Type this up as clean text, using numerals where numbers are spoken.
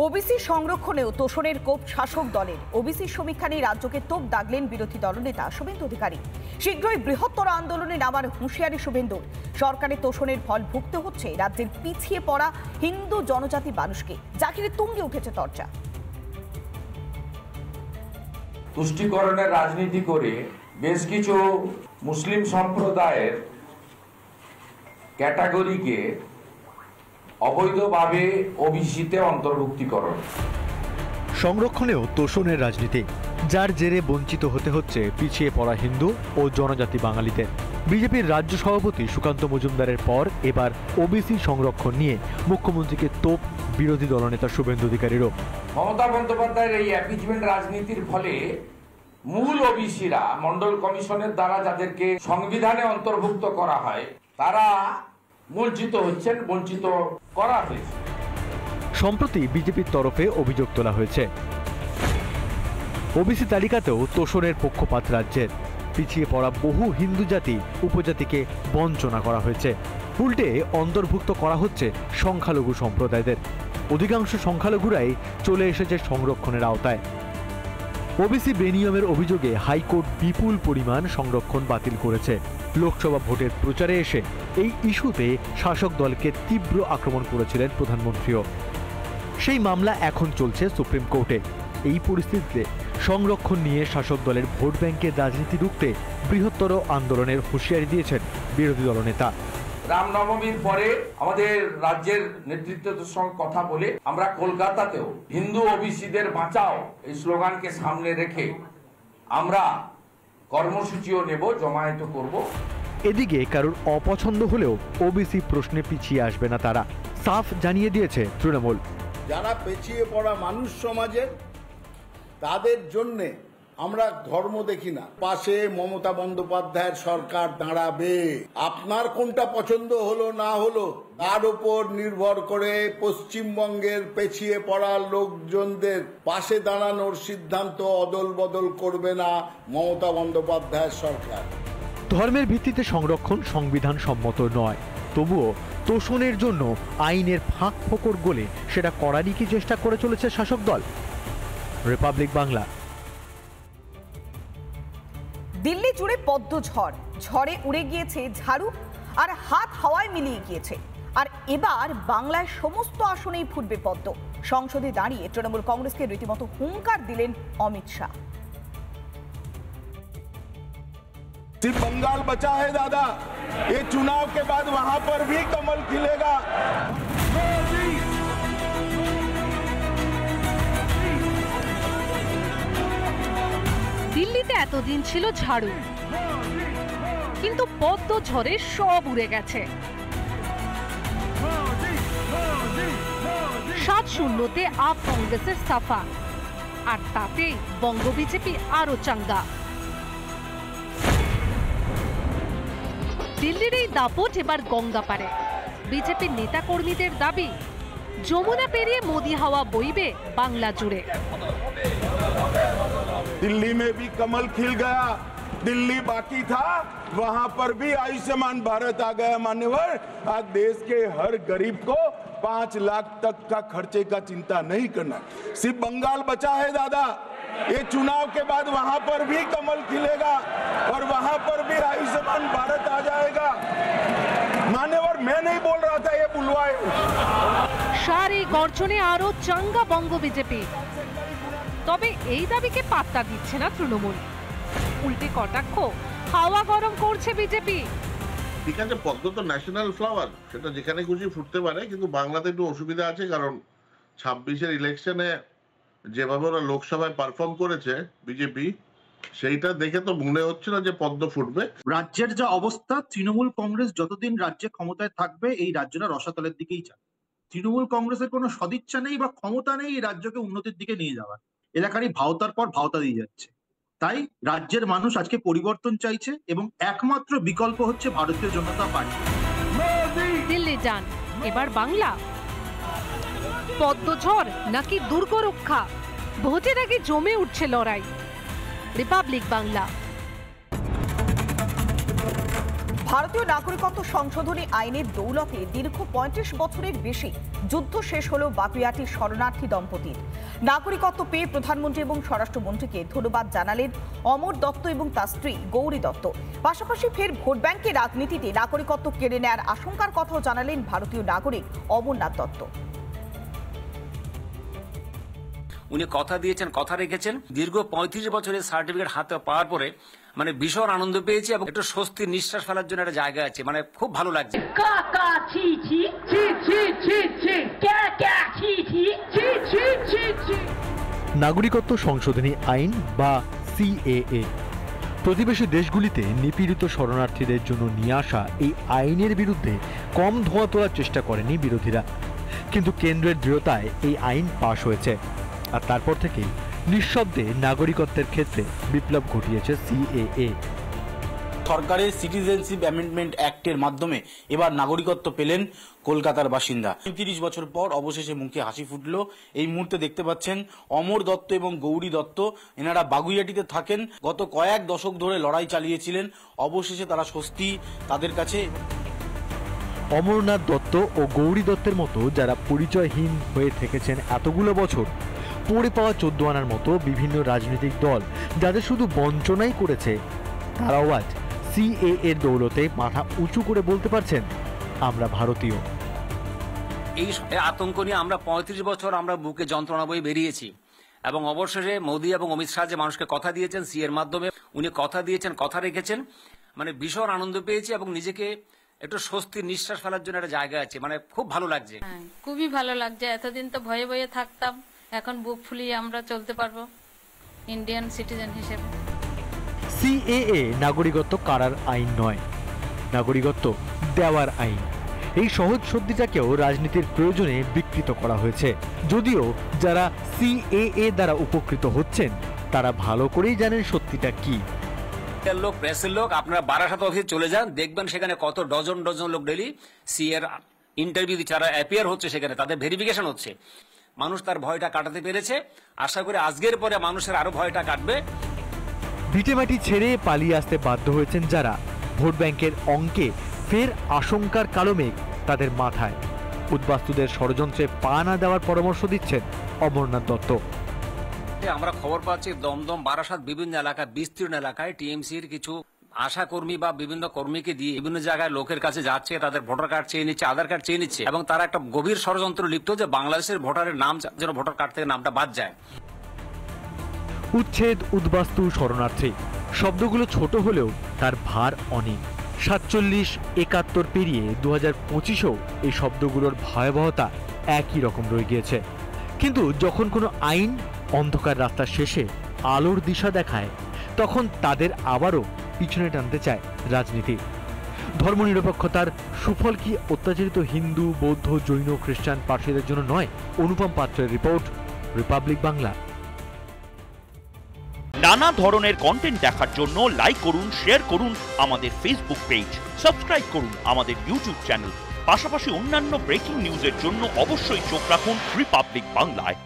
OBC সংরক্ষণেও তোষণের কোপ শাসক দলের। ওবিসি সমীক্ষা নিয়ে রাজ্যকে তোপ দাগলেন বিরোধী দলনেতা শুভেন্দু অধিকারী। শীঘ্রই বৃহত্তর আন্দোলনে নামার হুঁশিয়ারি শুভেন্দুর। সরকারের তোষণের ফল ভুগতে হচ্ছে রাজ্যের পিছিয়ে পড়া হিন্দু জনজাতি মানুষকে, যা ঘিরে তুঙ্গে উঠেছে চর্চা। তুষ্টিকরণের রাজনীতি করে বেশ কিছু মুসলিম সম্প্রদায়ের ক্যাটাগরিকে অবৈধভাবে ওবিসিতে অন্তর্ভুক্তিকরণ। সংরক্ষণেও তোষণের রাজনীতি, যার জেরে বঞ্চিত হতে হচ্ছে পিছিয়ে পড়া হিন্দু ও জনজাতি বাঙালিদের। বিজেপির রাজ্য সভাপতি সুকান্ত মজুমদারের পর এবার ওবিসি সংরক্ষণ নিয়ে মুখ্যমন্ত্রীকে তোপ বিরোধী দলনেতা শুভেন্দু অধিকারীরও। মমতা বন্দ্যোপাধ্যায়ের এই অ্যাপিজমেন্ট রাজনীতির ফলে মূল ওবিসিরা মন্ডল কমিশনের দ্বারা যাদেরকে সংবিধানে অন্তর্ভুক্ত করা হয় তারা বঞ্চিত হচ্ছেন, বঞ্চিত করা হয়েছে। সম্প্রতি বিজেপির তরফে অভিযোগ তোলা হয়েছে ওবিসি তালিকাতেও তোষণের পক্ষপাত রাজ্যের। পিছিয়ে পড়া বহু হিন্দু জাতি উপজাতিকে বঞ্চনা করা হয়েছে, উল্টে অন্তর্ভুক্ত করা হচ্ছে সংখ্যালঘু সম্প্রদায়দের। অধিকাংশ সংখ্যালঘুরাই চলে এসেছে সংরক্ষণের আওতায়। ওবিসি বেনিয়মের অভিযোগে হাইকোর্ট বিপুল পরিমাণ সংরক্ষণ বাতিল করেছে। লোকসভা ভোটের প্রচারে এসে এই ইস্যুতে শাসক দলকে তীব্র আক্রমণ করেছিলেন প্রধানমন্ত্রীও। সেই মামলা এখন চলছে সুপ্রিম কোর্টে। এই পরিস্থিতিতে সংরক্ষণ নিয়ে শাসক দলের ভোট ব্যাংকের রাজনীতি রুখতে বৃহত্তর আন্দোলনের হুঁশিয়ারি দিয়েছেন বিরোধী দলনেতা। রামনবমীর পরে আমাদের রাজ্যের নেতৃত্বের সঙ্গে কথা বলে আমরা কলকাতাতেও হিন্দু ওবিসিদের বাঁচাও এই স্লোগানকে সামনে রেখে আমরা কর্মসূচিও নেব, জমায়েত করব। এদিকে কারোর অপছন্দ হলেও ওবিসি প্রশ্নে পিছিয়ে আসবে না তারা, সাফ জানিয়ে দিয়েছে তৃণমূল। যারা পিছিয়ে পড়া মানুষ সমাজের, তাদের জন্যে আমরা ধর্ম দেখি না। পাশে মমতা বন্দ্যোপাধ্যায়ের সরকার দাঁড়াবে। আপনার কোনটা পছন্দ হলো না হলো তার উপর নির্ভর করে পশ্চিমবঙ্গের পিছিয়ে পড়া লোকজনদের পাশে দাঁড়ানোর সিদ্ধান্ত অদল বদল করবে না মমতা বন্দ্যোপাধ্যায়ের সরকার। ধর্মের ভিত্তিতে সংরক্ষণ সংবিধান সম্মত নয়, তবুও তোষণের জন্য আইনের ফাঁক ফোকর গলে সেটা করারই কি চেষ্টা করে চলেছে শাসক দল? রিপাবলিক বাংলা। দিল্লি জুড়ে পদ্ম ঝড়, ঝড়ে উড়ে গিয়েছে ঝাড়ু আর হাত হাওয়ায় মিলিয়ে গিয়েছে। আর এবার বাংলায় সমস্ত আসনেই ফুটবে পদ্ম। সংসদে দাঁড়িয়ে তৃণমূল কংগ্রেসকে রীতিমতো হুঙ্কার দিলেন অমিত শাহ। सिर्फ बंगाल बचा है दादा, ये चुनाव के बाद वहां पर भी कमल खिलेगा। দিল্লিতে এতদিন ছিল ঝাড়ু, কিন্তু পদ্ম ঝড়ে সব উড়ে গেছে। 7-0-তে আপ কংগ্রেসের সাফা, আর তাতে বঙ্গ বিজেপি আরো চাঙ্গা। দিল্লির এই দাপট এবার গঙ্গা পারে। বিজেপির নেতা কর্মীদের দাবি, যমুনা পেরিয়ে মোদি হাওয়া বইবে বাংলা জুড়ে। दिल्ली में भी कमल खिल गया, दिल्ली बाकी था वहां पर भी आयुष्मान भारत आ गया। मान्यवर, आज देश के हर गरीब को 5 लाख तक का खर्चे का चिंता नहीं करना। सिर्फ बंगाल बचा है दादा, ये चुनाव के बाद वहां पर भी कमल खिलेगा और वहां पर भी आयुष्मान भारत आ जाएगा। मान्यवर, मैं नहीं बोल रहा था, ये बुलवाए। সারি গর্জনে আরো চাঙ্গা বঙ্গ বিজেপি। তবে এই দাবিকে পাত্তা দিচ্ছে না তৃণমূল, উল্টে কটাক্ষ হাওয়া গরম করছে বিজেপি। ঠিক আছে, পদ্ম তো ন্যাশনাল ফ্লাওয়ার, সেটা যেখানে খুশি ফুটতে পারে, কিন্তু বাংলাতে একটু অসুবিধা আছে, কারণ 26-এর ইলেকশনে যেভাবে ওরা লোকসভায় পারফর্ম করেছে বিজেপি, সেইটা দেখে তো মনে হচ্ছে না যে পদ্ম ফুটবে। রাজ্যের যা অবস্থা, তৃণমূল কংগ্রেস যতদিন রাজ্যে ক্ষমতায় থাকবে এই রাজ্যটা রসাতলের দিকেই যাবে। তৃণমূল কংগ্রেসের কোনো সদিচ্ছা নেই বা ক্ষমতা নেই এই রাজ্যকে উন্নতির দিকে নিয়ে যাওয়ার। এলাকারই ভাওতার পর ভাওতা দিয়ে যাচ্ছে। তাই রাজ্যের মানুষ আজকে পরিবর্তন চাইছে এবং একমাত্র বিকল্প হচ্ছে ভারতীয় জনতা পার্টি। দিল্লি ডান, এবার বাংলা। পদ্মঝড় নাকি দুর্গ রক্ষা, ভোটের আগে জমে উঠছে লড়াই। রিপাবলিক বাংলা। ভারতীয় নাগরিকত্ব সংশোধনী আইনের দৌলতে দীর্ঘ ৩৫ বছরের বেশি যুদ্ধ শেষ হলেও বাগুইআটি শরণার্থী দম্পতির। নাগরিকত্ব পেয়ে প্রধানমন্ত্রী এবং স্বরাষ্ট্রমন্ত্রীকে ধন্যবাদ জানালেন অমর দত্ত এবং তার স্ত্রী গৌরী দত্ত। পাশাপাশি ফের ভোট ব্যাংকের রাজনীতিতে নাগরিকত্ব কেড়ে নেওয়ার আশঙ্কার কথাও জানালেন ভারতীয় নাগরিক অমরনাথ দত্ত। উনি কথা দিয়েছেন, কথা রেখেছেন। দীর্ঘ ৩৫ বছরের সার্টিফিকেট হাতে পাওয়ার পরে মানে ভীষণ আনন্দ পেয়েছি এবং একটু স্বস্তির নিঃশ্বাস ফেলার জন্য একটা জায়গা আছে, মানে খুব ভালো লাগছে। নাগরিকত্ব সংশোধনী আইন বা সিএএ প্রতিবেশী দেশগুলিতে নিপীড়িত শরণার্থীদের জন্য নিয়ে আসা এই আইনের বিরুদ্ধে কম ধোঁয়া তোলার চেষ্টা করেনি বিরোধীরা, কিন্তু কেন্দ্রের দৃঢ়তায় এই আইন পাশ হয়েছে। আর তারপর থেকেই নিঃশব্দে নাগরিকত্বের ক্ষেত্রে বিপ্লব ঘটিয়েছে সিএএ। সরকারের সিটিজেনশিপ অ্যামেন্ডমেন্ট অ্যাক্টের মাধ্যমে এবার নাগরিকত্ব পেলেন কলকাতার বাসিন্দা। ৩৫ বছর পর অবশেষে মুখে হাসি ফুটলো। এই মুহূর্তে দেখতে পাচ্ছেন অমর দত্ত এবং গৌরী দত্ত, এনারা বাগুইআটিতে থাকেন। গত কয়েক দশক ধরে লড়াই চালিয়েছিলেন, অবশেষে তারা স্বস্তি তাদের কাছে। অমরনাথ দত্ত ও গৌরী দত্তের মতো যারা পরিচয়হীন হয়ে থেকেছেন এতগুলো বছর, পড়ে পাওয়া ১৪ আনার মতো বিভিন্ন রাজনৈতিক দল যাদের শুধু বঞ্চনাই করেছে, তারাও আজ সিএএ এর দৌলতে মাথা উঁচু করে বলতে পারছেন আমরা ভারতীয়। এই আতঙ্ক নিয়ে আমরা ৩৫ বছর আমরা বুকে যন্ত্রণা বয়ে বেরিয়েছি এবং অবশেষে মোদী এবং অমিত শাহ যে মানুষকে কথা দিয়েছেন সিএর মাধ্যমে, উনি কথা দিয়েছেন, কথা রেখেছেন, মানে ভীষণ আনন্দ পেয়েছি এবং নিজেকে একটু স্বস্তির নিঃশ্বাস ফেলার জন্য একটা জায়গা আছে, মানে খুব ভালো লাগছে। খুবই ভালো লাগছে। এতদিন তো ভয়ে ভয়ে থাকতাম, এখন বুক ফুলিয়ে আমরা চলতে পারবো ইন্ডিয়ান সিটিজেন হিসেবে। সিএএ নাগরিকত্ব কারার আইন নয়, নাগরিকত্ব দেওয়ার আইন। এই সহজ শব্দটাকেও রাজনীতির প্রয়োজনে বিকৃত করা হয়েছে, যদিও যারা সিএএ দ্বারা উপকৃত হচ্ছেন তারা ভালো করেই জানেন সত্যিটা কি। লোক, প্রেসের লোক, আপনারা বারাসাত অফিসে চলে যান, দেখবেন সেখানে কত ডজন ডজন লোক ডেলি সিএর ইন্টারভিউ দিচ্ছে, অ্যাপিয়ার হচ্ছে, সেখানে তাদের ভেরিফিকেশন হচ্ছে। মানুষ তার ভয়টা কাটাতে পেরেছে। আশা করি আজকের পরে মানুষের আরো ভয়টা কাটবে। ভিটেমাটি ছেড়ে পালিয়ে আসতে বাধ্য হয়েছেন যারা, ভোট ব্যাংকের অঙ্কে ফের আশঙ্কার কালো মেঘ তাদের মাথায়। উদ্বাস্তুদের ষড়যন্ত্রে পা না দেওয়ার পরামর্শ দিচ্ছেন অমরনাথ দত্ত। আমরা খবর পাচ্ছি দমদম, বারাসাত বিভিন্ন এলাকায়, বিস্তীর্ণ এলাকায় টিএমসির কিছু আশা কর্মী বা বিভিন্ন কর্মীকে দিয়ে বিভিন্ন জায়গায় লোকের কাছে যাচ্ছে, তাদের ভোটার কার্ড চেয়ে নিচ্ছে, আধার কার্ড চেয়ে নিচ্ছে এবং তারা একটা গভীর ষড়যন্ত্র লিপ্ত যে বাংলাদেশের ভোটারের নাম যেন ভোটার কার্ড থেকে নামটা বাদ যায়। উচ্ছেদ, উদ্বাস্তু, শরণার্থী শব্দগুলো ছোট হলেও তার ভার অনেক। ৪৭, ৭১ পেরিয়ে ২০২৫-ও এই শব্দগুলোর ভয়াবহতা একই রকম রয়ে গিয়েছে। কিন্তু যখন কোনো আইন অন্ধকার রাস্তার শেষে আলোর দিশা দেখায়, তখন তাদের আবারও পিছনে টানতে চায় রাজনীতি। ধর্মনিরপেক্ষতার সুফল কি অত্যাচারিত হিন্দু, বৌদ্ধ, জৈন, খ্রিস্টান, পার্সিদের জন্য নয়? অনুপম পাত্রের রিপোর্ট, রিপাবলিক বাংলা। নানা ধরনের কন্টেন্ট দেখার জন্য লাইক করুন, শেয়ার করুন আমাদের ফেসবুক পেজ, সাবস্ক্রাইব করুন আমাদের ইউটিউব চ্যানেল। পাশাপাশি অন্যান্য ব্রেকিং নিউজের জন্য অবশ্যই চোখ রাখুন রিপাবলিক বাংলায়।